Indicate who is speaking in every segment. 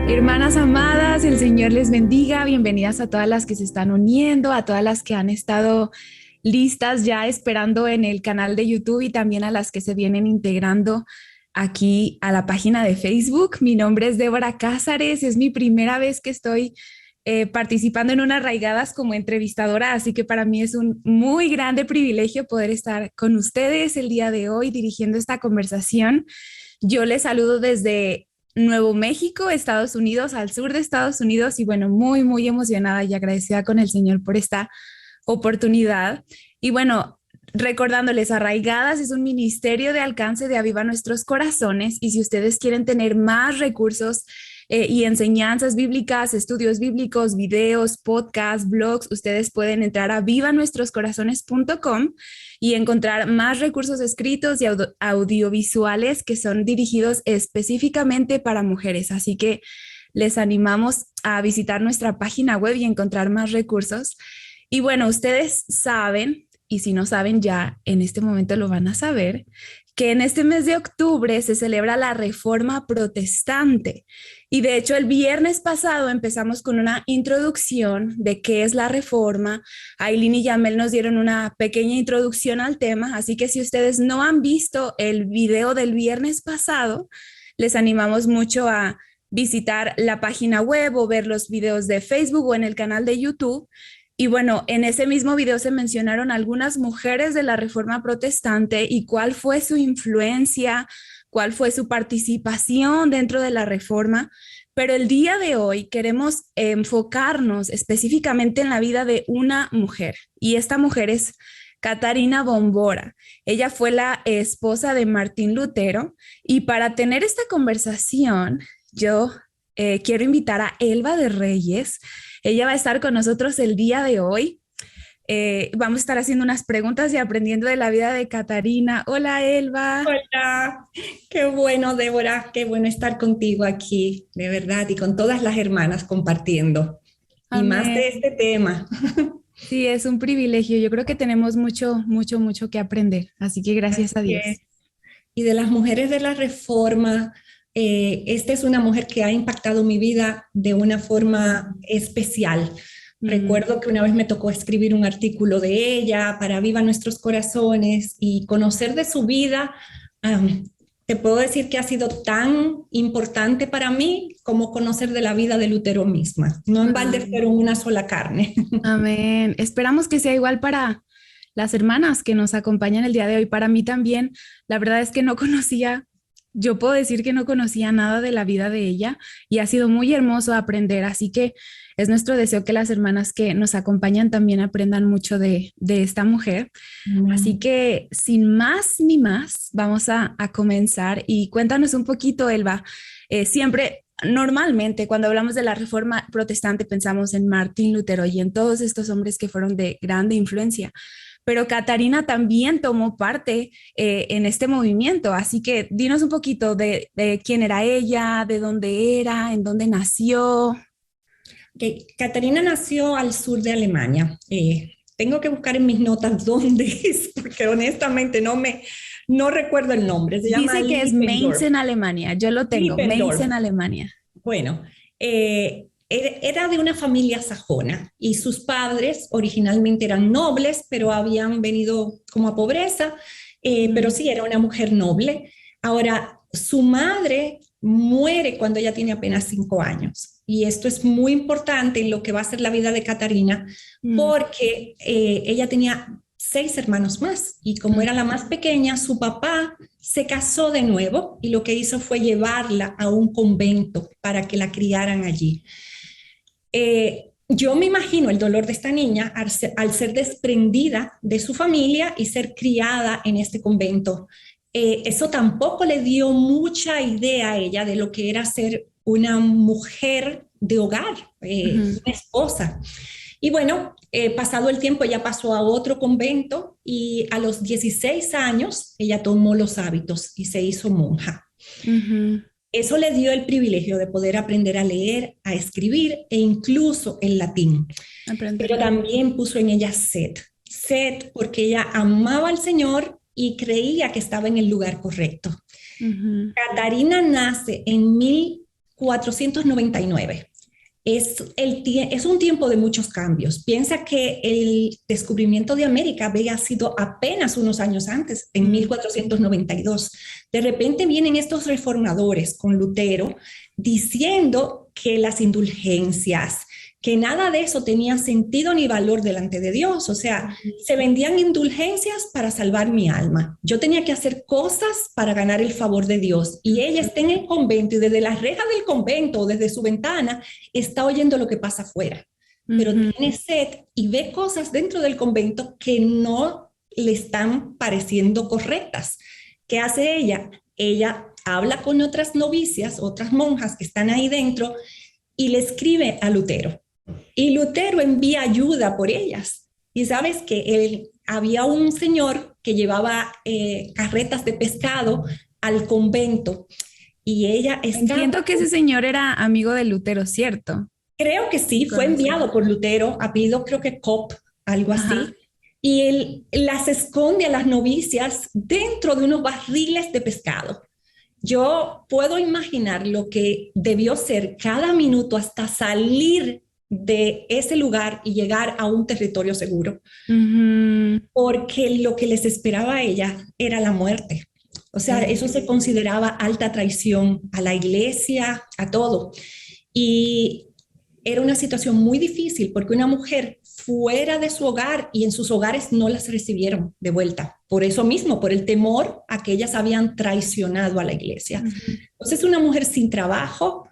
Speaker 1: Hermanas amadas, el Señor les bendiga. Bienvenidas a todas las que se están uniendo, a todas las que han estado listas ya esperando en el canal de YouTube y también a las que se vienen integrando aquí a la página de Facebook. Mi nombre es Débora Cázares, es mi primera vez que estoy participando en unas Arraigadas como entrevistadora, así que para mí es un muy grande privilegio poder estar con ustedes el día de hoy dirigiendo esta conversación. Yo les saludo desde Nuevo México, Estados Unidos, al sur de Estados Unidos y bueno, muy, muy emocionada y agradecida con el Señor por esta oportunidad. Y bueno, recordándoles, Arraigadas es un ministerio de alcance de Aviva Nuestros Corazones y si ustedes quieren tener más recursos y enseñanzas bíblicas, estudios bíblicos, videos, podcasts, blogs, ustedes pueden entrar a vivanuestroscorazones.com y encontrar más recursos escritos y audiovisuales que son dirigidos específicamente para mujeres. Así que les animamos a visitar nuestra página web y encontrar más recursos. Y bueno, ustedes saben, y si no saben ya, en este momento lo van a saber, que en este mes de octubre se celebra la Reforma Protestante. Y de hecho, el viernes pasado empezamos con una introducción de qué es la Reforma. Aileen y Yamel nos dieron una pequeña introducción al tema, así que si ustedes no han visto el video del viernes pasado, les animamos mucho a visitar la página web o ver los videos de Facebook o en el canal de YouTube. Y bueno, en ese mismo video se mencionaron algunas mujeres de la Reforma Protestante y cuál fue su influencia, cuál fue su participación dentro de la Reforma. Pero el día de hoy queremos enfocarnos específicamente en la vida de una mujer. Y esta mujer es Catarina Bombora. Ella fue la esposa de Martín Lutero. Y para tener esta conversación, yo quiero invitar a Elba de Reyes. Ella va a estar con nosotros el día de hoy. Vamos a estar haciendo unas preguntas y aprendiendo de la vida de Catarina. Hola, Elba.
Speaker 2: Hola, qué bueno, Débora, qué bueno estar contigo aquí, de verdad, y con todas las hermanas compartiendo, y más de
Speaker 1: Amén.
Speaker 2: este tema.
Speaker 1: Sí, es un privilegio. Yo creo que tenemos mucho, mucho, mucho que aprender. Así que gracias a
Speaker 2: Así
Speaker 1: Dios.
Speaker 2: es. Y de las mujeres de la Reforma, esta es una mujer que ha impactado mi vida de una forma especial.
Speaker 1: Mm,
Speaker 2: Recuerdo que una vez me tocó escribir un artículo de ella para Viva Nuestros Corazones y conocer de su vida. Te puedo decir que ha sido tan importante para mí como conocer de la vida de Lutero misma. No en balde
Speaker 1: amén.
Speaker 2: fueron una sola carne.
Speaker 1: Amén. Esperamos que sea igual para las hermanas que nos acompañan el día de hoy. Para mí también, la verdad es que no conocía, yo puedo decir que no conocía nada de la vida de ella y ha sido muy hermoso aprender. Así que es nuestro deseo que las hermanas que nos acompañan también aprendan mucho de esta mujer. Así
Speaker 2: Amén.
Speaker 1: que sin más ni más, vamos a comenzar y cuéntanos un poquito, Elba. Siempre, normalmente, cuando hablamos de la Reforma Protestante, pensamos en Martín Lutero y en todos estos hombres que fueron de grande influencia. Pero Catarina también tomó parte en este movimiento, así que dinos un poquito de quién era ella, de dónde era, en dónde nació.
Speaker 2: Catarina nació al sur de Alemania. Tengo que buscar en mis notas dónde es, porque honestamente no recuerdo el nombre. Se llama
Speaker 1: Dice que es Mainz
Speaker 2: Lippendorf.
Speaker 1: en Alemania, yo lo tengo, Mainz
Speaker 2: Lippendorf.
Speaker 1: en Alemania.
Speaker 2: Bueno, era de una familia sajona y sus padres originalmente eran nobles, pero habían venido como a pobreza, pero
Speaker 1: Mm,
Speaker 2: sí, era una mujer noble. Ahora, su madre muere cuando ella tiene apenas 5 años. Y esto es muy importante en lo que va a ser la vida de Catarina,
Speaker 1: mm,
Speaker 2: porque ella tenía 6 hermanos más y como
Speaker 1: mm.
Speaker 2: era la más pequeña, su papá se casó de nuevo y lo que hizo fue llevarla a un convento para que la criaran allí. Yo me imagino el dolor de esta niña al ser desprendida de su familia y ser criada en este convento. Eso tampoco le dio mucha idea a ella de lo que era ser una mujer de hogar,
Speaker 1: Ujú.
Speaker 2: una esposa. Y bueno, pasado el tiempo ella pasó a otro convento y a los 16 años ella tomó los hábitos y se hizo monja.
Speaker 1: Ujú.
Speaker 2: Eso le dio el privilegio de poder aprender a leer, a escribir e incluso el latín.
Speaker 1: Aprender
Speaker 2: Pero
Speaker 1: latín.
Speaker 2: también puso en ella sed porque ella amaba al Señor y creía que estaba en el lugar correcto.
Speaker 1: Ujú.
Speaker 2: Catarina nace en 1499. Es un tiempo de muchos cambios. Piensa que el descubrimiento de América había sido apenas unos años antes, en 1492. De repente vienen estos reformadores con Lutero diciendo que las indulgencias, que nada de eso tenía sentido ni valor delante de Dios. O sea, se vendían indulgencias para salvar mi alma. Yo tenía que hacer cosas para ganar el favor de Dios. Y ella está en el convento y desde las rejas del convento o desde su ventana está oyendo lo que pasa afuera. Pero tiene sed y ve cosas dentro del convento que no le están pareciendo correctas. ¿Qué hace ella? Ella habla con otras novicias, otras monjas que están ahí dentro y le escribe a Lutero. Y Lutero envía ayuda por ellas. Y sabes que había un señor que llevaba carretas de pescado al convento y ella estaba...
Speaker 1: Entiendo que ese señor era amigo de Lutero, ¿cierto?
Speaker 2: Creo que sí, fue enviado por Lutero, apellido creo que Kopp, algo así.
Speaker 1: Ajá.
Speaker 2: Y él las esconde a las novicias dentro de unos barriles de pescado. Yo puedo imaginar lo que debió ser cada minuto hasta salir de ese lugar y llegar a un territorio seguro, porque lo que les esperaba a ella era la muerte. O sea, eso se consideraba alta traición a la iglesia, a todo. Y era una situación muy difícil porque una mujer fuera de su hogar y en sus hogares no las recibieron de vuelta. Por eso mismo, por el temor a que ellas habían traicionado a la iglesia. Entonces, una mujer sin trabajo,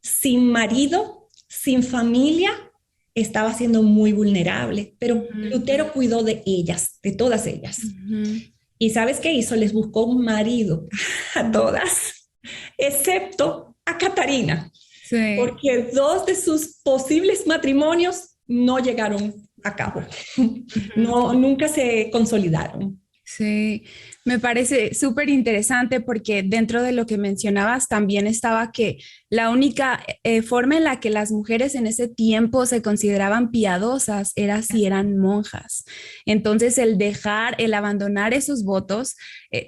Speaker 2: sin marido, sin familia, estaba siendo muy vulnerable, pero Lutero cuidó de ellas, de todas ellas. ¿Y sabes qué hizo? Les buscó un marido a todas, excepto a Catarina, porque 2 de sus posibles matrimonios no llegaron a cabo, nunca se consolidaron.
Speaker 1: Sí, me parece súper interesante porque dentro de lo que mencionabas también estaba que la única forma en la que las mujeres en ese tiempo se consideraban piadosas era si eran monjas. Entonces el abandonar esos votos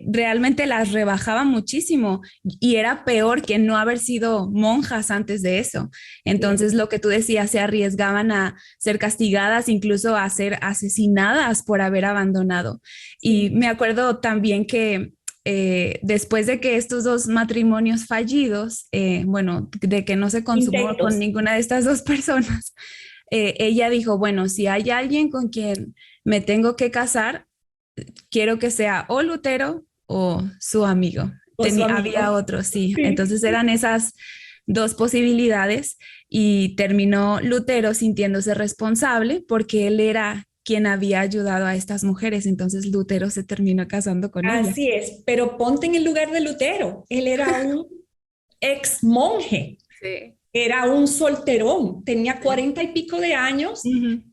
Speaker 1: realmente las rebajaba muchísimo y era peor que no haber sido monjas antes de eso. Entonces lo que tú decías, se arriesgaban a ser castigadas, incluso a ser asesinadas por haber abandonado. Y me acuerdo también que después de que estos 2 matrimonios fallidos, bueno, de que no se consumó con ninguna de estas 2 personas, ella dijo, bueno, si hay alguien con quien me tengo que casar, quiero que sea o Lutero o su amigo. Había otros, sí. Entonces eran esas 2 posibilidades y terminó Lutero sintiéndose responsable porque él era quien había ayudado a estas mujeres. Entonces Lutero se terminó casando con ella.
Speaker 2: Así es, pero ponte en el lugar de Lutero. Él era un ex monje.
Speaker 1: Sí.
Speaker 2: Era un solterón, tenía 40 y pico de años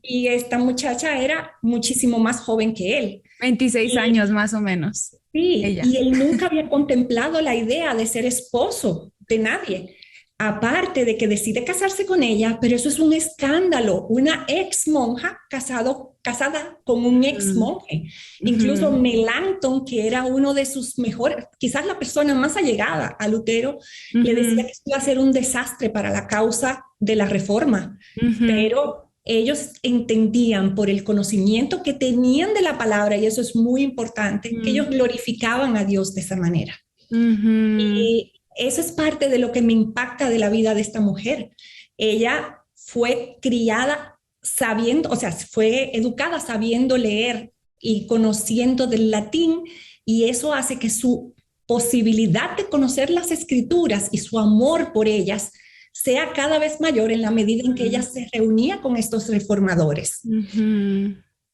Speaker 2: y esta muchacha era muchísimo más joven que él.
Speaker 1: 26 años más o menos.
Speaker 2: Sí,
Speaker 1: ella.
Speaker 2: Y él nunca había contemplado la idea de ser esposo de nadie. Aparte de que decide casarse con ella, pero eso es un escándalo, una ex monja casada con un ex monje. Incluso Melanchthon, que era uno de sus mejores, quizás la persona más allegada a Lutero, le decía que esto iba a ser un desastre para la causa de la reforma, pero ellos entendían por el conocimiento que tenían de la palabra, y eso es muy importante, que ellos glorificaban a Dios de esa manera. Y eso es parte de lo que me impacta de la vida de esta mujer. Ella fue criada sabiendo, o sea, fue educada sabiendo leer y conociendo del latín, y eso hace que su posibilidad de conocer las escrituras y su amor por ellas sea cada vez mayor en la medida en que ella se reunía con estos reformadores.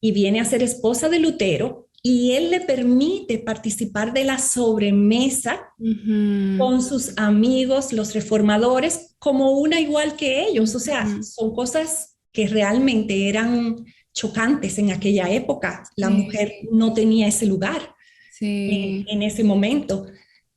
Speaker 2: Y viene a ser esposa de Lutero, y él le permite participar de la sobremesa con sus amigos, los reformadores, como una igual que ellos. O sea, son cosas que realmente eran chocantes en aquella época. La mujer no tenía ese lugar en ese momento.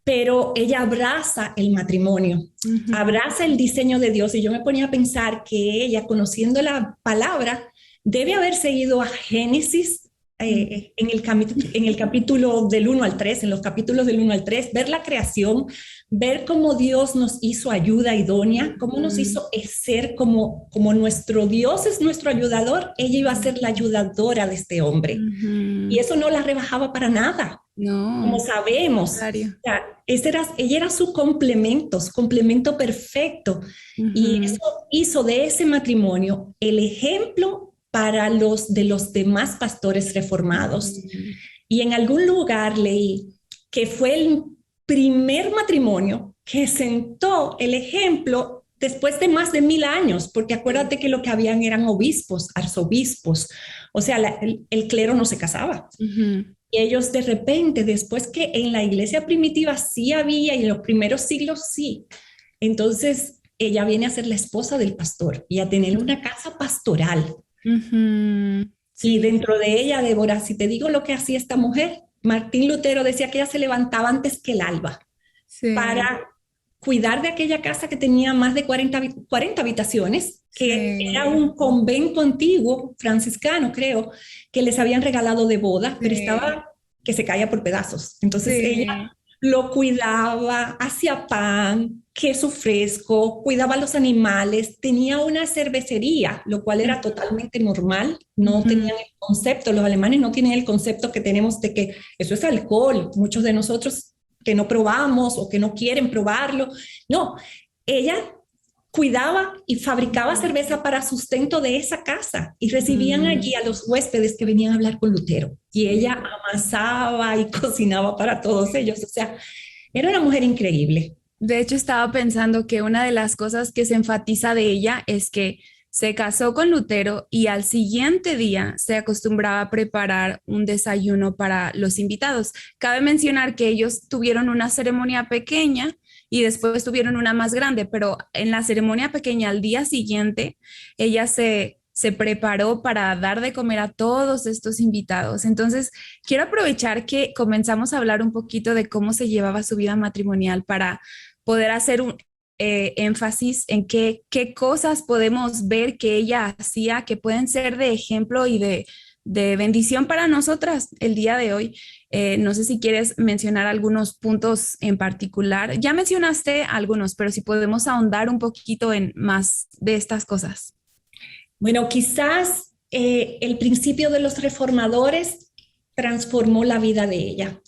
Speaker 2: Pero ella abraza el matrimonio, abraza el diseño de Dios. Y yo me ponía a pensar que ella, conociendo la palabra, debe haberse ido a Génesis, en el capítulo del 1 al 3, en los capítulos del 1 al 3, ver la creación, ver cómo Dios nos hizo ayuda idónea, cómo nos hizo ser como nuestro Dios es nuestro ayudador, ella iba a ser la ayudadora de este hombre. Y eso no la rebajaba para nada, como
Speaker 1: No,
Speaker 2: sabemos.
Speaker 1: claro.
Speaker 2: O sea, ella era su complemento perfecto. Y eso hizo de ese matrimonio el ejemplo para los de los demás pastores reformados. Y en algún lugar leí que fue el primer matrimonio que sentó el ejemplo después de más de 1000 años, porque acuérdate que lo que habían eran obispos, arzobispos, o sea, el clero no se casaba. Y ellos de repente, después que en la iglesia primitiva sí había, y en los primeros siglos sí, entonces ella viene a ser la esposa del pastor y a tener una casa pastoral.
Speaker 1: Sí.
Speaker 2: Y dentro de ella, Débora, si te digo lo que hacía esta mujer, Martín Lutero decía que ella se levantaba antes que el alba para cuidar de aquella casa que tenía más de 40 habitaciones, que era un convento antiguo, franciscano creo, que les habían regalado de boda, pero estaba que se caía por pedazos. Entonces ella lo cuidaba, hacía pan, queso fresco, cuidaba a los animales, tenía una cervecería, lo cual era totalmente normal, no tenían el concepto, los alemanes no tienen el concepto que tenemos de que eso es alcohol, muchos de nosotros que no probamos o que no quieren probarlo, no, ella cuidaba y fabricaba cerveza para sustento de esa casa y recibían allí a los huéspedes que venían a hablar con Lutero y ella amasaba y cocinaba para todos ellos, o sea, era una mujer increíble.
Speaker 1: De hecho, estaba pensando que una de las cosas que se enfatiza de ella es que se casó con Lutero y al siguiente día se acostumbraba a preparar un desayuno para los invitados. Cabe mencionar que ellos tuvieron una ceremonia pequeña y después tuvieron una más grande, pero en la ceremonia pequeña al día siguiente ella se preparó para dar de comer a todos estos invitados. Entonces, quiero aprovechar que comenzamos a hablar un poquito de cómo se llevaba su vida matrimonial para poder hacer un énfasis en qué cosas podemos ver que ella hacía que pueden ser de ejemplo y de bendición para nosotras el día de hoy. No sé si quieres mencionar algunos puntos en particular. Ya mencionaste algunos, pero si podemos ahondar un poquito en más de estas cosas.
Speaker 2: Bueno, quizás el principio de los reformadores transformó la vida de ella.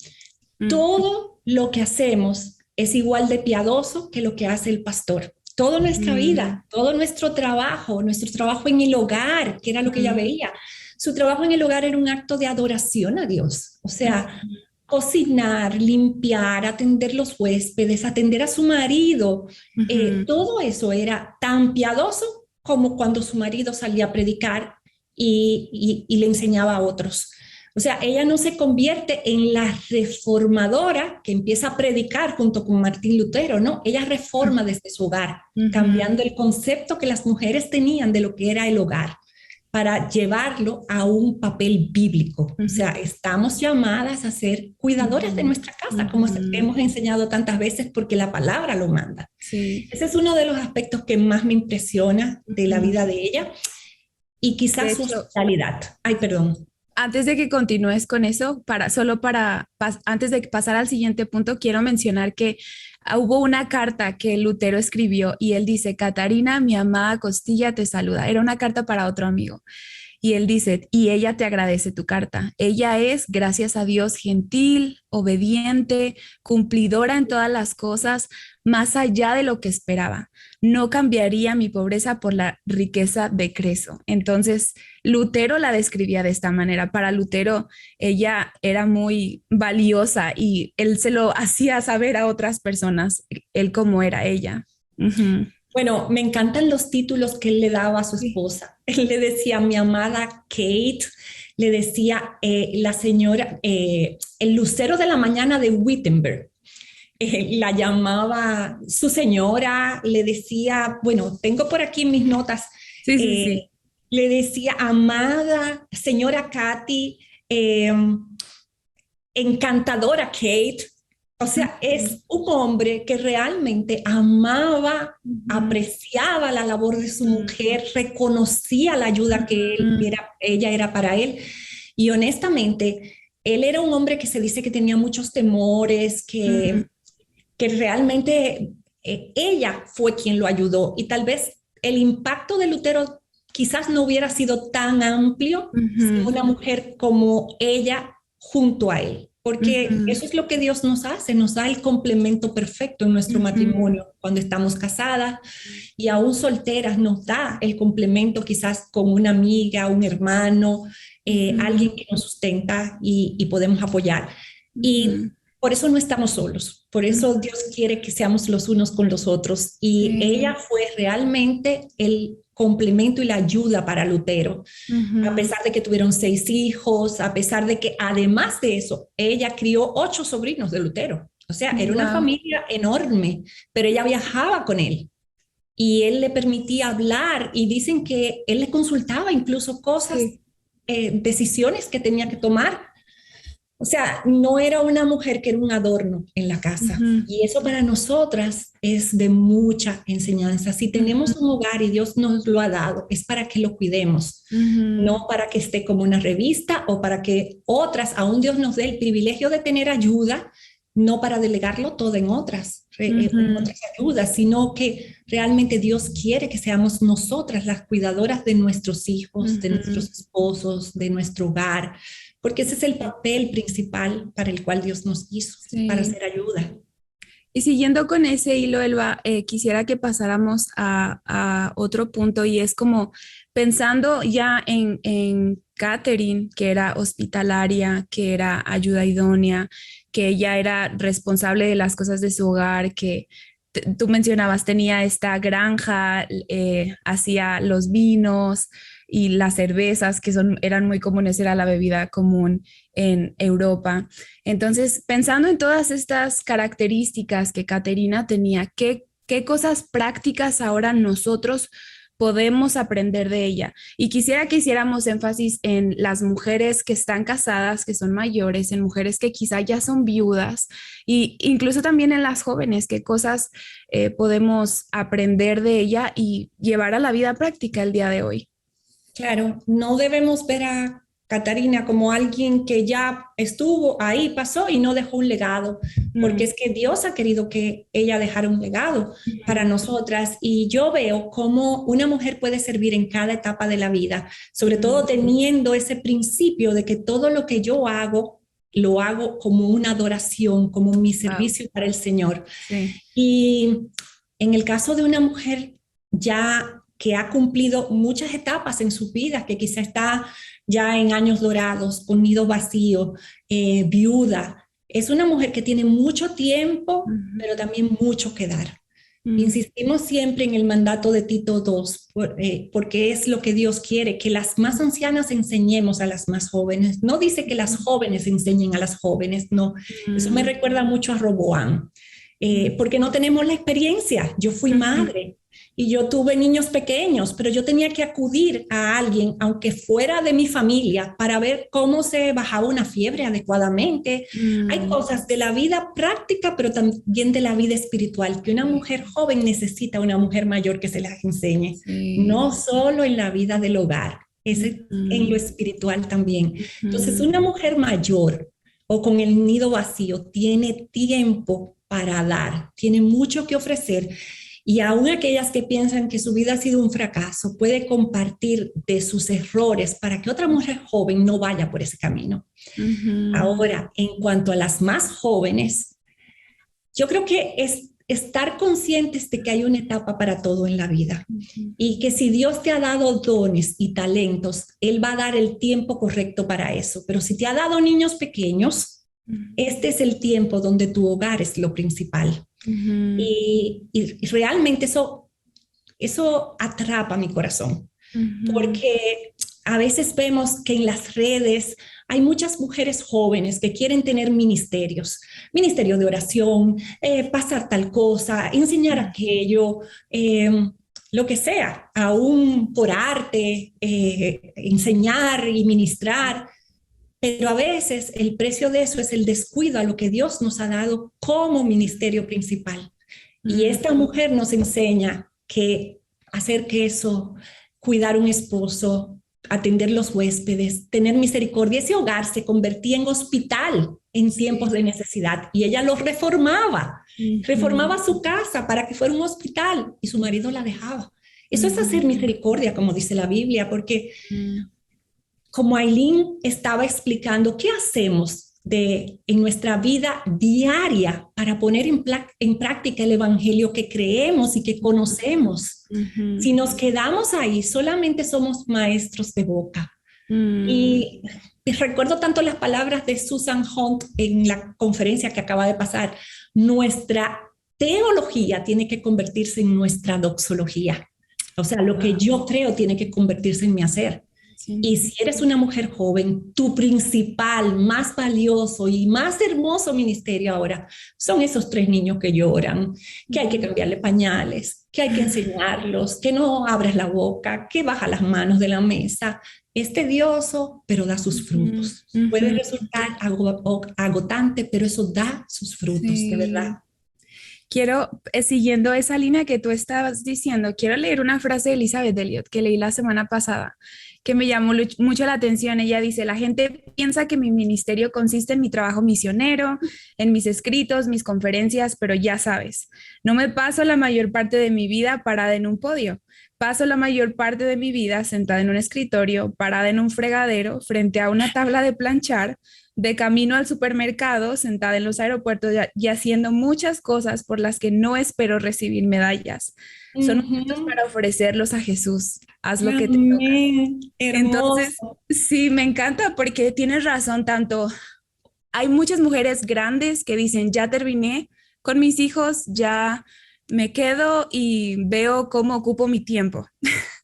Speaker 2: Todo lo que hacemos es igual de piadoso que lo que hace el pastor. Toda nuestra vida, todo nuestro trabajo en el hogar, que era lo que ella veía. Su trabajo en el hogar era un acto de adoración a Dios. O sea, cocinar, limpiar, atender los huéspedes, atender a su marido. Todo eso era tan piadoso como cuando su marido salía a predicar y le enseñaba a otros. O sea, ella no se convierte en la reformadora que empieza a predicar junto con Martín Lutero, no, ella reforma desde su hogar, cambiando el concepto que las mujeres tenían de lo que era el hogar para llevarlo a un papel bíblico. O sea, estamos llamadas a ser cuidadoras de nuestra casa, como hemos enseñado tantas veces, porque la palabra lo manda.
Speaker 1: Sí.
Speaker 2: Ese es uno de los aspectos que más me impresiona de la vida de ella y quizás su hospitalidad. Ay, perdón.
Speaker 1: Antes de que continúes con eso, antes de pasar al siguiente punto, quiero mencionar que hubo una carta que Lutero escribió y él dice: Catarina, mi amada Costilla, te saluda. Era una carta para otro amigo. Y él dice, y ella te agradece tu carta. Ella es, gracias a Dios, gentil, obediente, cumplidora en todas las cosas, más allá de lo que esperaba. No cambiaría mi pobreza por la riqueza de Creso. Entonces, Lutero la describía de esta manera. Para Lutero, ella era muy valiosa y él se lo hacía saber a otras personas, él cómo era ella.
Speaker 2: Bueno, me encantan los títulos que él le daba a su esposa. Él le decía mi amada Kate, le decía la señora, el lucero de la mañana de Wittenberg. La llamaba su señora, le decía, bueno, tengo por aquí mis notas,
Speaker 1: Sí.
Speaker 2: le decía amada señora Katy, encantadora Kate. O sea, es un hombre que realmente amaba, apreciaba la labor de su mujer, reconocía la ayuda que ella era para él. Y honestamente, él era un hombre que se dice que tenía muchos temores,
Speaker 1: Ujú,
Speaker 2: que realmente ella fue quien lo ayudó. Y tal vez el impacto de Lutero quizás no hubiera sido tan amplio sin
Speaker 1: ujú,
Speaker 2: una mujer como ella junto a él. Porque
Speaker 1: ujú,
Speaker 2: eso es lo que Dios nos hace, nos da el complemento perfecto en nuestro
Speaker 1: ujú,
Speaker 2: matrimonio. Cuando estamos casadas y aún solteras, nos da el complemento quizás con una amiga, un hermano,
Speaker 1: ujú,
Speaker 2: alguien que nos sustenta y podemos apoyar. Y
Speaker 1: ujú,
Speaker 2: por eso no estamos solos, por eso
Speaker 1: ujú.
Speaker 2: Dios quiere que seamos los unos con los otros. Y ella
Speaker 1: Sí.
Speaker 2: fue realmente el complemento y la ayuda para Lutero, a
Speaker 1: Ujú,
Speaker 2: pesar de que tuvieron 6 hijos, a pesar de que además de eso, ella crió 8 sobrinos de Lutero. O sea, era una
Speaker 1: wow.
Speaker 2: familia enorme, pero ella viajaba con él y él le permitía hablar y dicen que él le consultaba incluso cosas,
Speaker 1: Sí.
Speaker 2: decisiones que tenía que tomar. O sea, no era una mujer que era un adorno en la casa.
Speaker 1: Ujú,
Speaker 2: Y eso para nosotras es de mucha enseñanza. Si
Speaker 1: ujú,
Speaker 2: tenemos un hogar y Dios nos lo ha dado, es para que lo cuidemos,
Speaker 1: ujú,
Speaker 2: no para que esté como una revista o para que otras, aún Dios nos dé el privilegio de tener ayuda, no para delegarlo todo en
Speaker 1: ujú,
Speaker 2: otras ayudas, sino que realmente Dios quiere que seamos nosotras las cuidadoras de nuestros hijos, de
Speaker 1: ujú.
Speaker 2: nuestros esposos, de nuestro hogar, porque ese es el
Speaker 1: Sí.
Speaker 2: papel principal para el cual Dios nos hizo, para
Speaker 1: Sí.
Speaker 2: hacer ayuda.
Speaker 1: Y siguiendo con ese hilo, Elba, quisiera que pasáramos a otro punto y es como pensando ya en Catherine, que era hospitalaria, que era ayuda idónea, que ella era responsable de las cosas de su hogar, que tú mencionabas, tenía esta granja, hacía los vinos y las cervezas, que eran muy comunes, era la bebida común en Europa. Entonces, pensando en todas estas características que Caterina tenía, ¿qué cosas prácticas ahora nosotros podemos aprender de ella? Y quisiera que hiciéramos énfasis en las mujeres que están casadas, que son mayores, en mujeres que quizá ya son viudas, y incluso también en las jóvenes, qué cosas podemos aprender de ella y llevar a la vida práctica el día de hoy.
Speaker 2: Claro, no debemos ver a Catarina como alguien que ya estuvo ahí, pasó y no dejó un legado, porque
Speaker 1: Mm,
Speaker 2: es que Dios ha querido que ella dejara un legado para
Speaker 1: ujú,
Speaker 2: nosotras y yo veo cómo una mujer puede servir en cada etapa de la vida, sobre todo
Speaker 1: mm,
Speaker 2: teniendo ese principio de que todo lo que yo hago, lo hago como una adoración, como mi
Speaker 1: wow,
Speaker 2: servicio para el Señor.
Speaker 1: sí.
Speaker 2: Y en el caso de una mujer ya que ha cumplido muchas etapas en su vida, que quizá está ya en años dorados, con nido vacío, viuda, es una mujer que tiene mucho tiempo,
Speaker 1: Ujú,
Speaker 2: pero también mucho que dar.
Speaker 1: mm,
Speaker 2: Insistimos siempre en el mandato de Tito 2, porque es lo que Dios quiere, que las más ancianas enseñemos a las más jóvenes. No dice que las jóvenes enseñen a las jóvenes, no. Eso me
Speaker 1: mm,
Speaker 2: recuerda mucho a Roboán, porque no tenemos la experiencia. Yo fui
Speaker 1: ujú,
Speaker 2: madre y yo tuve niños pequeños, pero yo tenía que acudir a alguien, aunque fuera de mi familia, para ver cómo se bajaba una fiebre adecuadamente. Hay
Speaker 1: mm,
Speaker 2: cosas de la vida práctica, pero también de la vida espiritual, que una
Speaker 1: sí,
Speaker 2: mujer joven necesita una mujer mayor que se las enseñe,
Speaker 1: sí,
Speaker 2: no solo en la vida del hogar, es en lo
Speaker 1: ujú,
Speaker 2: espiritual también. Entonces,
Speaker 1: ujú,
Speaker 2: una mujer mayor o con el nido vacío tiene tiempo para dar, tiene mucho que ofrecer. Y aún aquellas que piensan que su vida ha sido un fracaso, puede compartir de sus errores para que otra mujer joven no vaya por ese camino.
Speaker 1: ujú,
Speaker 2: Ahora, en cuanto a las más jóvenes, yo creo que es estar conscientes de que hay una etapa para todo en la vida
Speaker 1: ujú,
Speaker 2: y que si Dios te ha dado dones y talentos, Él va a dar el tiempo correcto para eso. Pero si te ha dado niños pequeños, este es el tiempo donde tu hogar es lo principal.
Speaker 1: ujú,
Speaker 2: Y realmente eso atrapa mi corazón
Speaker 1: ujú,
Speaker 2: porque a veces vemos que en las redes hay muchas mujeres jóvenes que quieren tener ministerios, ministerio de oración, pasar tal cosa, enseñar aquello, eh, lo que sea, aún por arte, enseñar y ministrar. Pero a veces el precio de eso es el descuido a lo que Dios nos ha dado como ministerio principal. Y
Speaker 1: ujú,
Speaker 2: esta mujer nos enseña que hacer queso, cuidar un esposo, atender los huéspedes, tener misericordia. Ese hogar se convertía en hospital en tiempos de necesidad y ella lo reformaba su casa para que fuera un hospital y su marido la dejaba. Eso es hacer misericordia, como dice la Biblia, porque como Aileen estaba explicando, ¿qué hacemos en nuestra vida diaria para poner en práctica el evangelio que creemos y que conocemos? Si nos quedamos ahí, solamente somos maestros de boca. Y recuerdo tanto las palabras de Susan Hunt en la conferencia que acaba de pasar. Nuestra teología tiene que convertirse en nuestra doxología. O sea, lo que yo creo tiene que convertirse en mi hacer. Sí. Y si eres una mujer joven, tu principal, más valioso y más hermoso ministerio ahora son esos 3 niños que lloran, que hay que cambiarle pañales, que hay que enseñarlos, que no abras la boca, que baja las manos de la mesa. Es tedioso, pero da sus frutos. Puede resultar agotante, pero eso da sus frutos, de verdad.
Speaker 1: Quiero, siguiendo esa línea que tú estabas diciendo, quiero leer una frase de Elisabeth Elliot que leí la semana pasada, que me llamó mucho la atención. Ella dice: la gente piensa que mi ministerio consiste en mi trabajo misionero, en mis escritos, mis conferencias, pero ya sabes, no me paso la mayor parte de mi vida parada en un podio. Paso la mayor parte de mi vida sentada en un escritorio, parada en un fregadero, frente a una tabla de planchar, de camino al supermercado, sentada en los aeropuertos y haciendo muchas cosas por las que no espero recibir medallas. Son momentos para ofrecerlos a Jesús. Haz lo que te toca. Entonces, sí, me encanta porque tienes razón. Tanto hay muchas mujeres grandes que dicen: ya terminé con mis hijos, ya me quedo y veo cómo ocupo mi tiempo.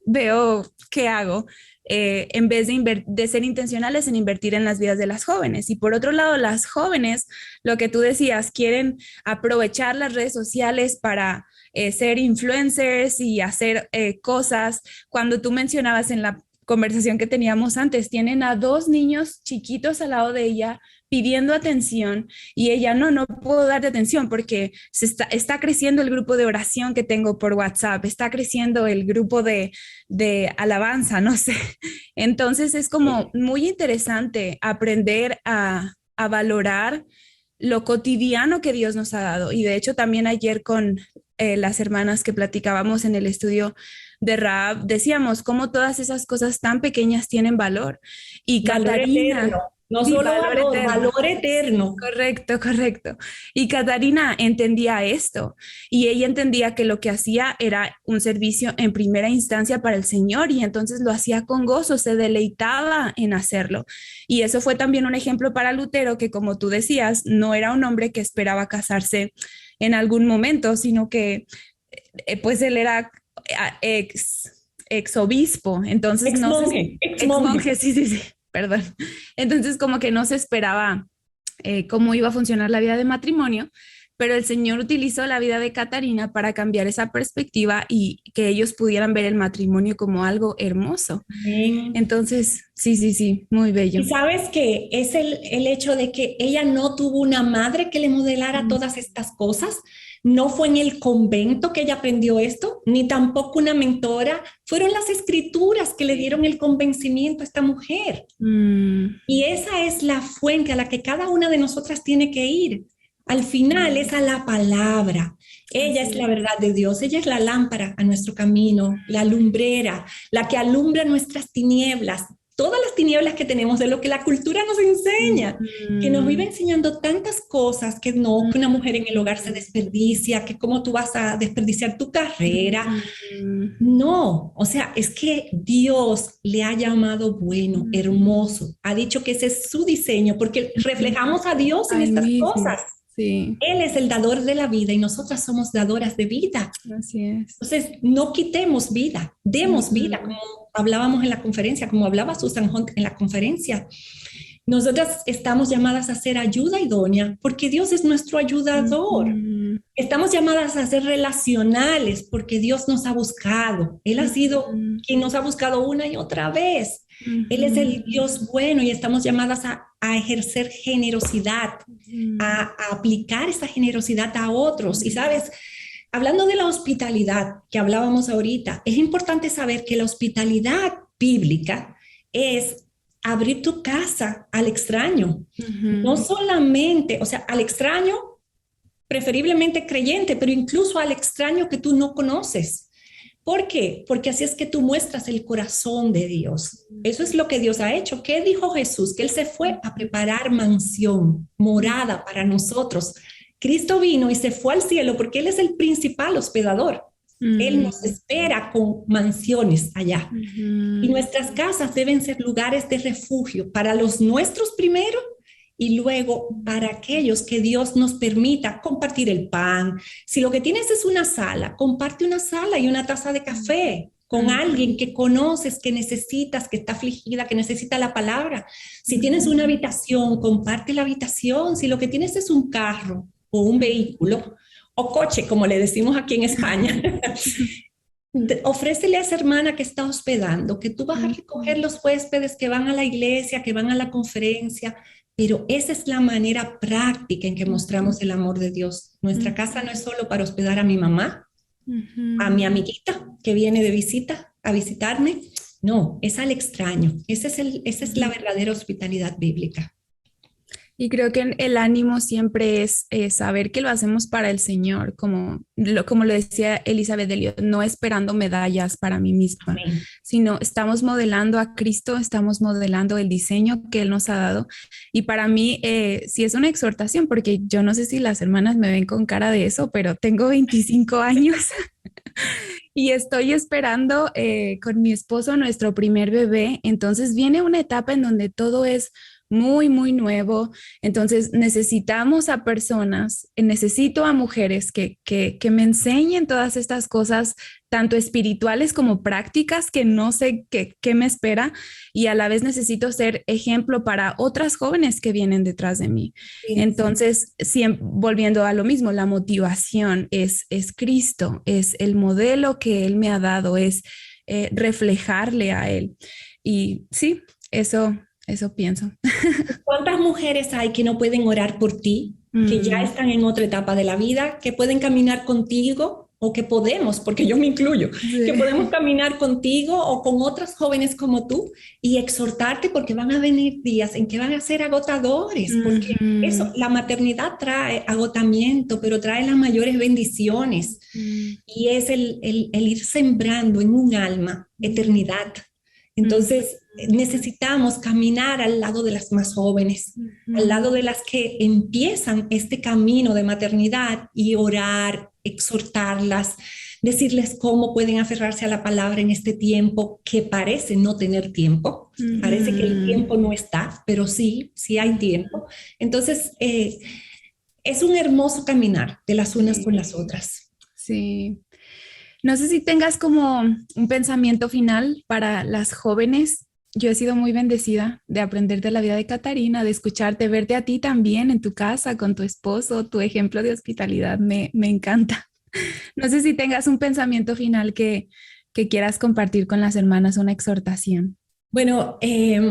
Speaker 1: Veo qué hago. En vez de ser intencionales en invertir en las vidas de las jóvenes. Y por otro lado, las jóvenes, lo que tú decías, quieren aprovechar las redes sociales para ser influencers y hacer cosas. Cuando tú mencionabas en la conversación que teníamos antes, tienen a 2 niños chiquitos al lado de ella pidiendo atención y ella no puedo darte atención porque está creciendo el grupo de oración que tengo por WhatsApp, está creciendo el grupo de alabanza, no sé. Entonces es como muy interesante aprender a valorar lo cotidiano que Dios nos ha dado. Y de hecho también ayer con las hermanas que platicábamos en el estudio de Rahab, decíamos cómo todas esas cosas tan pequeñas tienen valor. Y
Speaker 2: valor
Speaker 1: Catarina...
Speaker 2: eterno. No solo valor eterno.
Speaker 1: Correcto. Y Catarina entendía esto y ella entendía que lo que hacía era un servicio en primera instancia para el Señor y entonces lo hacía con gozo, se deleitaba en hacerlo. Y eso fue también un ejemplo para Lutero, que como tú decías, no era un hombre que esperaba casarse en algún momento, sino que pues él era ex obispo, entonces
Speaker 2: ex monje,
Speaker 1: sí. Perdón. Entonces como que no se esperaba cómo iba a funcionar la vida de matrimonio, pero el Señor utilizó la vida de Catarina para cambiar esa perspectiva y que ellos pudieran ver el matrimonio como algo hermoso. Entonces, sí, muy bello.
Speaker 2: Y sabes que es el hecho de que ella no tuvo una madre que le modelara todas estas cosas. No fue en el convento que ella aprendió esto, ni tampoco una mentora. Fueron las escrituras que le dieron el convencimiento a esta mujer. Y esa es la fuente a la que cada una de nosotras tiene que ir. Al final es a la palabra. Ella es la verdad de Dios. Ella es la lámpara a nuestro camino, la lumbrera, la que alumbra nuestras tinieblas. Todas las tinieblas que tenemos de lo que la cultura nos enseña, que nos vive enseñando tantas cosas, que no, que una mujer en el hogar se desperdicia, que cómo tú vas a desperdiciar tu carrera. No, o sea, es que Dios le ha llamado bueno, hermoso, ha dicho que ese es su diseño, porque reflejamos a Dios en estas cosas.
Speaker 1: Sí.
Speaker 2: Él es el dador de la vida y nosotras somos dadoras de vida.
Speaker 1: Así es.
Speaker 2: Entonces, no quitemos vida, demos vida, como hablábamos en la conferencia, como hablaba Susan Hunt en la conferencia. Nosotras estamos llamadas a ser ayuda idónea porque Dios es nuestro ayudador. Estamos llamadas a ser relacionales porque Dios nos ha buscado. Él ha sido quien nos ha buscado una y otra vez. Él es el Dios bueno y estamos llamadas a ejercer generosidad, a aplicar esa generosidad a otros. Y sabes, hablando de la hospitalidad que hablábamos ahorita, es importante saber que la hospitalidad bíblica es abrir tu casa al extraño. No
Speaker 1: Ujú.
Speaker 2: solamente, o sea, al extraño, preferiblemente creyente, pero incluso al extraño que tú no conoces. ¿Por qué? Porque así es que tú muestras el corazón de Dios. Eso es lo que Dios ha hecho. ¿Qué dijo Jesús? Que Él se fue a preparar mansión, morada para nosotros. Cristo vino y se fue al cielo porque Él es el principal hospedador. Él nos
Speaker 1: Mm,
Speaker 2: espera con mansiones allá. Y
Speaker 1: ujú.
Speaker 2: nuestras casas deben ser lugares de refugio para los nuestros primero y luego para aquellos que Dios nos permita compartir el pan. Si lo que tienes es una sala, comparte una sala y una taza de café con alguien que conoces, que necesitas, que está afligida, que necesita la palabra. Si tienes una habitación, comparte la habitación. Si lo que tienes es un carro o un vehículo o coche, como le decimos aquí en España, ofrécele a esa hermana que está hospedando, que tú vas a recoger los huéspedes que van a la iglesia, que van a la conferencia, pero esa es la manera práctica en que mostramos el amor de Dios. Nuestra casa no es solo para hospedar a mi mamá, a mi amiguita que viene de visita a visitarme, no, es al extraño. Esa es la verdadera hospitalidad bíblica.
Speaker 1: Y creo que el ánimo siempre es saber que lo hacemos para el Señor, como lo decía Elizabeth Elliot, no esperando medallas para mí misma,
Speaker 2: Amén.
Speaker 1: sino estamos modelando a Cristo, estamos modelando el diseño que Él nos ha dado. Y para mí sí es una exhortación, porque yo no sé si las hermanas me ven con cara de eso, pero tengo 25 años y estoy esperando con mi esposo nuestro primer bebé. Entonces viene una etapa en donde todo es muy, muy nuevo. Entonces necesitamos a personas, necesito a mujeres que me enseñen todas estas cosas, tanto espirituales como prácticas, que no sé qué me espera. Y a la vez necesito ser ejemplo para otras jóvenes que vienen detrás de mí.
Speaker 2: Sí.
Speaker 1: Entonces, siempre, volviendo a lo mismo, la motivación es Cristo, es el modelo que Él me ha dado, es reflejarle a Él. Y sí, eso pienso.
Speaker 2: ¿Cuántas mujeres hay que no pueden orar por ti, que ya
Speaker 1: Mm,
Speaker 2: están en otra etapa de la vida, que pueden caminar contigo o que podemos, porque yo me incluyo, que podemos
Speaker 1: sí.
Speaker 2: caminar contigo o con otras jóvenes como tú y exhortarte porque van a venir días en que van a ser agotadores, porque eso,
Speaker 1: Ujú,
Speaker 2: la maternidad trae agotamiento, pero trae las mayores bendiciones
Speaker 1: mm,
Speaker 2: y es el ir sembrando en un alma eternidad. Entonces, necesitamos caminar al lado de las más jóvenes, al
Speaker 1: ujú,
Speaker 2: lado de las que empiezan este camino de maternidad y orar, exhortarlas, decirles cómo pueden aferrarse a la palabra en este tiempo que parece no tener tiempo. Parece que el
Speaker 1: ujú.
Speaker 2: tiempo no está, pero sí, sí hay tiempo. Entonces, es un hermoso caminar de las unas con las
Speaker 1: Sí,
Speaker 2: otras.
Speaker 1: sí. No sé si tengas como un pensamiento final para las jóvenes. Yo he sido muy bendecida de aprender de la vida de Catarina, de escucharte, verte a ti también en tu casa con tu esposo, tu ejemplo de hospitalidad me encanta. No sé si tengas un pensamiento final que quieras compartir con las hermanas, una exhortación.
Speaker 2: Bueno, ¿qué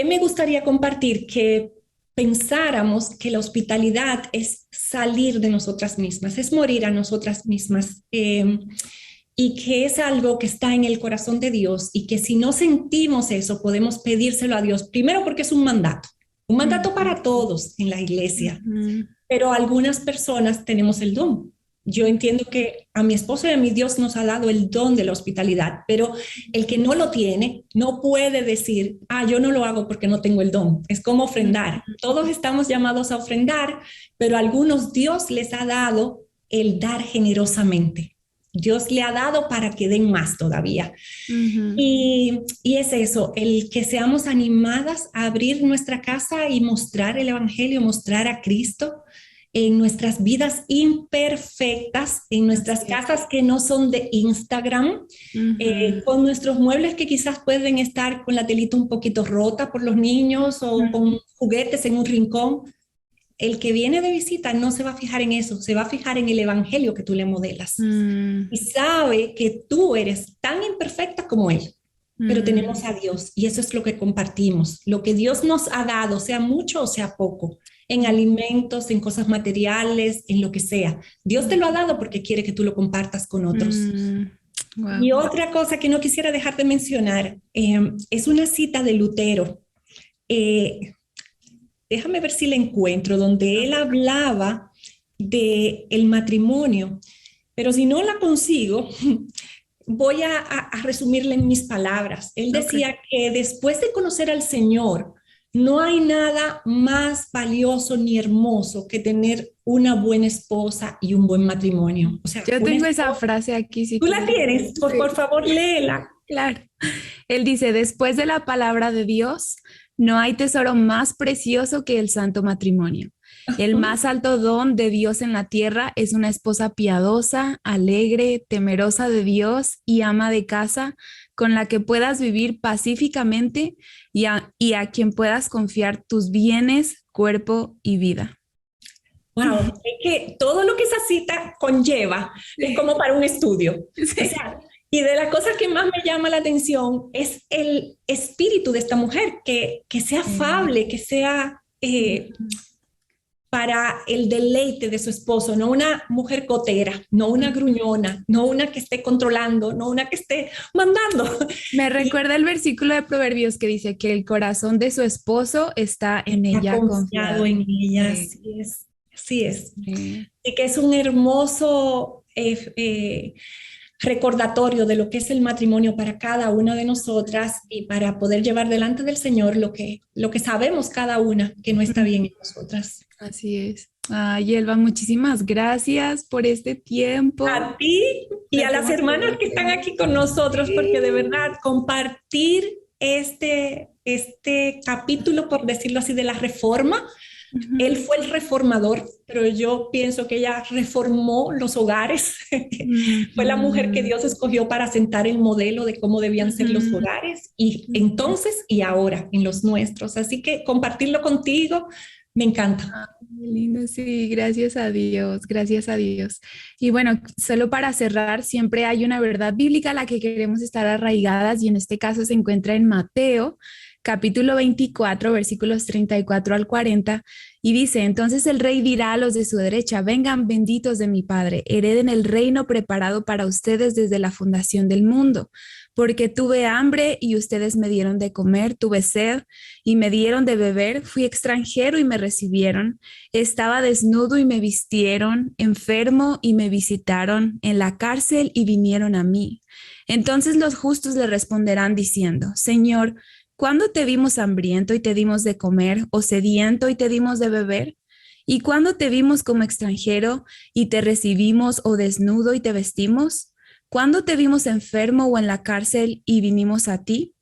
Speaker 2: me gustaría compartir? Que pensáramos que la hospitalidad es salir de nosotras mismas, es morir a nosotras mismas, y que es algo que está en el corazón de Dios y que si no sentimos eso, podemos pedírselo a Dios, primero porque es un mandato
Speaker 1: Ujú,
Speaker 2: para todos en la iglesia,
Speaker 1: ujú,
Speaker 2: pero algunas personas tenemos el don. Yo entiendo que a mi esposo y a mi Dios nos ha dado el don de la hospitalidad, pero el que no lo tiene no puede decir, ah, yo no lo hago porque no tengo el don. Es como ofrendar. Todos estamos llamados a ofrendar, pero a algunos Dios les ha dado el dar generosamente. Dios le ha dado para que den más todavía.
Speaker 1: ujú,
Speaker 2: Y es eso, el que seamos animadas a abrir nuestra casa y mostrar el Evangelio, mostrar a Cristo en nuestras vidas imperfectas, en nuestras
Speaker 1: así es.
Speaker 2: casas que no son de Instagram,
Speaker 1: Ujú,
Speaker 2: con nuestros muebles que quizás pueden estar con la telita un poquito rota por los niños o
Speaker 1: ujú,
Speaker 2: con juguetes en un rincón. El que viene de visita no se va a fijar en eso, se va a fijar en el Evangelio que tú le modelas
Speaker 1: mm,
Speaker 2: y sabe que tú eres tan imperfecta como Él, pero tenemos
Speaker 1: mm,
Speaker 2: a Dios y eso es lo que compartimos, lo que Dios nos ha dado, sea mucho o sea poco, en alimentos, en cosas materiales, en lo que sea. Dios te lo ha dado porque quiere que tú lo compartas con otros.
Speaker 1: mm. Wow.
Speaker 2: Y otra cosa que no quisiera dejar de mencionar es una cita de Lutero. Eh, Déjame ver si la encuentro, donde él hablaba de el matrimonio, pero si no la consigo, voy a resumirla en mis palabras. Él
Speaker 1: Okay.
Speaker 2: decía que después de conocer al Señor, no hay nada más valioso ni hermoso que tener una buena esposa y un buen matrimonio. O sea,
Speaker 1: Yo
Speaker 2: una
Speaker 1: tengo esa
Speaker 2: esposa,
Speaker 1: frase aquí, si
Speaker 2: tú la
Speaker 1: quieres.
Speaker 2: tienes, por
Speaker 1: Sí,
Speaker 2: favor, léela.
Speaker 1: claro. Él dice, después de la palabra de Dios, no hay tesoro más precioso que el santo matrimonio. El más alto don de Dios en la tierra es una esposa piadosa, alegre, temerosa de Dios y ama de casa, con la que puedas vivir pacíficamente y a quien puedas confiar tus bienes, cuerpo y vida.
Speaker 2: Wow, es que todo lo que esa cita conlleva es
Speaker 1: Sí,
Speaker 2: como para un estudio. O
Speaker 1: sí.
Speaker 2: sea, y de las cosas que más me llama la atención es el espíritu de esta mujer, que sea afable, que sea para el deleite de su esposo, no una mujer cotera, no una gruñona, no una que esté controlando, no una que esté mandando.
Speaker 1: Me
Speaker 2: Y
Speaker 1: recuerda el versículo de Proverbios que dice que el corazón de su esposo está en
Speaker 2: ha
Speaker 1: ella
Speaker 2: confiado
Speaker 1: confiado.
Speaker 2: en ella,
Speaker 1: Sí,
Speaker 2: así es, así es.
Speaker 1: sí.
Speaker 2: Y que es un hermoso recordatorio de lo que es el matrimonio para cada una de nosotras y para poder llevar delante del Señor lo que sabemos cada una que no está bien en nosotras.
Speaker 1: Así es. Ay, Elba, muchísimas gracias por este tiempo.
Speaker 2: A ti y a
Speaker 1: Lo que
Speaker 2: las
Speaker 1: hemos
Speaker 2: hermanas
Speaker 1: podido
Speaker 2: que están
Speaker 1: aprender.
Speaker 2: aquí con nosotros, porque de
Speaker 1: Sí.
Speaker 2: verdad compartir este capítulo, por decirlo así, de la reforma.
Speaker 1: Ujú.
Speaker 2: Él fue el reformador, pero yo pienso que ella reformó los hogares. Fue la mujer que
Speaker 1: Ujú.
Speaker 2: Dios escogió para sentar el modelo de cómo debían ser los
Speaker 1: Ujú.
Speaker 2: hogares y
Speaker 1: Ujú.
Speaker 2: entonces y ahora en los nuestros. Así que compartirlo contigo me encanta.
Speaker 1: Ah, qué lindo, sí, gracias a Dios, gracias a Dios. Y bueno, solo para cerrar, siempre hay una verdad bíblica a la que queremos estar arraigadas y en este caso se encuentra en Mateo, capítulo 24, versículos 34 al 40, y dice, entonces el rey dirá a los de su derecha, vengan benditos de mi Padre, hereden el reino preparado para ustedes desde la fundación del mundo, porque tuve hambre y ustedes me dieron de comer, tuve sed y me dieron de beber, fui extranjero y me recibieron, estaba desnudo y me vistieron, enfermo y me visitaron, en la cárcel y vinieron a mí. Entonces los justos le responderán diciendo, Señor, ¿cuándo te vimos hambriento y te dimos de comer, o sediento y te dimos de beber? ¿Y cuándo te vimos como extranjero y te recibimos, o desnudo y te vestimos? ¿Cuándo te vimos enfermo o en la cárcel y vinimos a ti?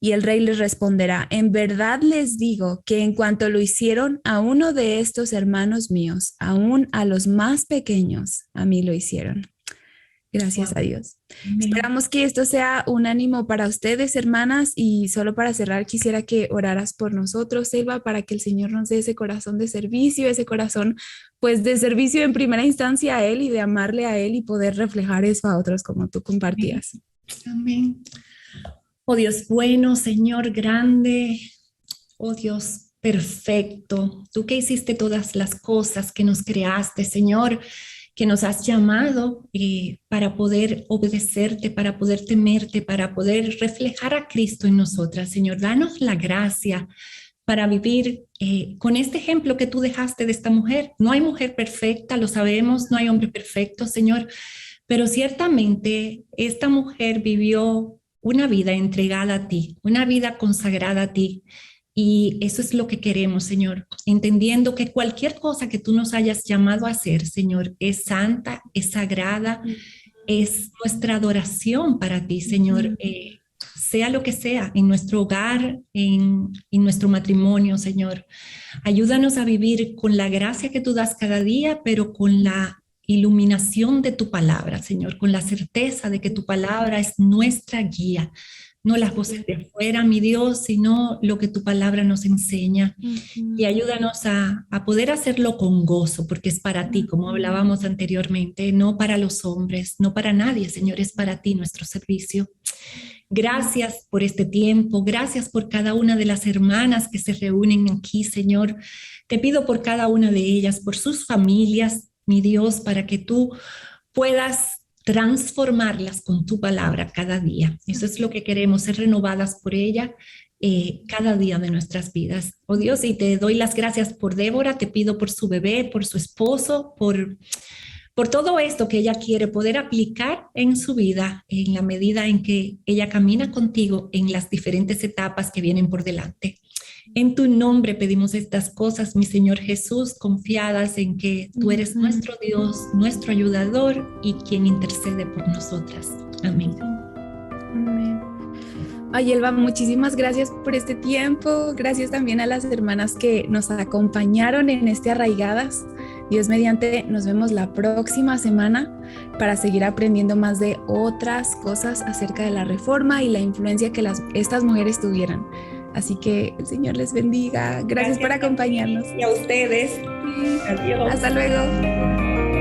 Speaker 1: Y el rey les responderá, en verdad les digo que en cuanto lo hicieron a uno de estos hermanos míos, aún a los más pequeños, a mí lo hicieron. Gracias
Speaker 2: Wow.
Speaker 1: a Dios.
Speaker 2: Amén.
Speaker 1: Esperamos que esto sea un ánimo para ustedes, hermanas, y solo para cerrar, quisiera que oraras por nosotros, Selva, para que el Señor nos dé ese corazón de servicio, ese corazón, pues, de servicio en primera instancia a Él y de amarle a Él y poder reflejar eso a otros como tú compartías.
Speaker 2: Amén. Oh Dios bueno, Señor grande, oh Dios perfecto, tú que hiciste todas las cosas, que nos creaste, Señor, que nos has llamado para poder obedecerte, para poder temerte, para poder reflejar a Cristo en nosotras. Señor, danos la gracia para vivir con este ejemplo que tú dejaste de esta mujer. No hay mujer perfecta, lo sabemos, no hay hombre perfecto, Señor, pero ciertamente esta mujer vivió una vida entregada a ti, una vida consagrada a ti. Y eso es lo que queremos, Señor, entendiendo que cualquier cosa que tú nos hayas llamado a hacer, Señor, es santa, es sagrada, es nuestra adoración para ti, Señor. Sea lo que sea, en nuestro hogar, en nuestro matrimonio, Señor. Ayúdanos a vivir con la gracia que tú das cada día, pero con la iluminación de tu palabra, Señor, con la certeza de que tu palabra es nuestra guía, no las voces de afuera, mi Dios, sino lo que tu palabra nos enseña. Y ayúdanos a poder hacerlo con gozo, porque es para ti, como hablábamos anteriormente, no para los hombres, no para nadie, Señor, es para ti nuestro servicio. Gracias por este tiempo, gracias por cada una de las hermanas que se reúnen aquí, Señor. Te pido por cada una de ellas, por sus familias, mi Dios, para que tú puedas transformarlas con tu palabra cada día. Eso es lo que queremos, ser renovadas por ella cada día de nuestras vidas. Oh Dios, y te doy las gracias por Débora, te pido por su bebé, por su esposo, por todo esto que ella quiere poder aplicar en su vida en la medida en que ella camina contigo en las diferentes etapas que vienen por delante. En tu nombre pedimos estas cosas, mi Señor Jesús, confiadas en que tú eres nuestro Dios, nuestro ayudador y quien intercede por nosotras. Amén.
Speaker 1: Amén. Ay, Elba, muchísimas gracias por este tiempo. Gracias también a las hermanas que nos acompañaron en este Arraigadas. Dios mediante, nos vemos la próxima semana para seguir aprendiendo más de otras cosas acerca de la reforma y la influencia que estas mujeres tuvieron. Así que el Señor les bendiga. Gracias por acompañarnos.
Speaker 2: Y a ustedes.
Speaker 1: Sí.
Speaker 2: Adiós.
Speaker 1: Hasta luego.